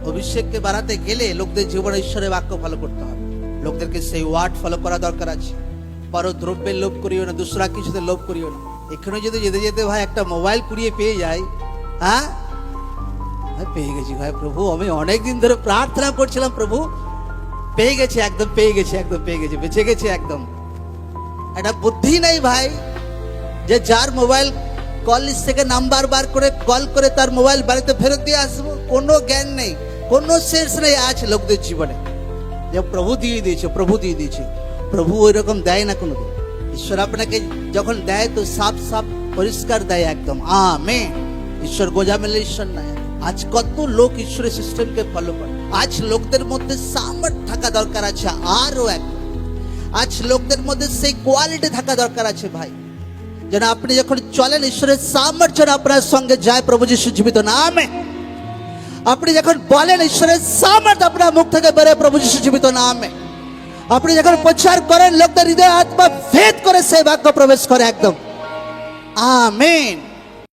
অভিষেককে বাড়াতে গেলে লোকদের জীবনে ঈশ্বরের বাক্য ফলো করতে হবে, লোকদেরকে সেই ওয়ার্ড ফলো করা দরকার আছে। পরো দ্রব্যের লোভ করিও না, দুসরা কিছুতে লোভ করিও না। এখানে যদি যেতে যেতে ভাই একটা মোবাইল কুড়িয়ে পেয়ে যাই, হ্যাঁ পেয়ে গেছি ভাই প্রভু, আমি অনেকদিন ধরে প্রার্থনা করছিলাম প্রভু, পেয়ে গেছে, একদম পেয়ে গেছে, একদম পেয়ে গেছে, বেঁচে গেছে একদম। একটা বুদ্ধি নেই ভাই যে যার মোবাইল কল লিস্ট থেকে নাম্বার বার করে কল করে তার মোবাইল বাড়িতে ফেরত দিয়ে আসবো, কোনো জ্ঞান নেই, কোনো সেন্স নেই আছে লোকদের জীবনে। যে প্রভু দিয়ে দিয়েছে, প্রভু দিয়ে দিয়েছে, প্রভু ওই রকম দেয় না কোনোদিন। ঈশ্বর আপনাকে যখন দেয় তো সাফ সাফ পরিষ্কার দেয় একদম। আমেন। ঈশ্বর গোজামেলে ঈশ্বর নয়। আজ কত লোক ঈশ্বরের সিস্টেমকে ফলো করে। আজ লোকদের মধ্যে সামর্থ্য থাকা দরকার আছে, আরো এক আজ লোকদের মধ্যে সেই কোয়ালিটি থাকা দরকার আছে ভাই, যেন আপনি যখন চলেন ঈশ্বরের সামর্থ্য আপনার সঙ্গে যায়। প্রভু যিশু জীবিত নামে আপনি যখন বলেন ঈশ্বরের সামর্থ্য আপনার মুখ থেকে বেরোয়। প্রভু যিশু জীবিত নামে আপনি যখন প্রচার করেন লোকদের হৃদয় আত্মা ভেদ করে সেই বাক্য প্রবেশ করে একদম। আমেন।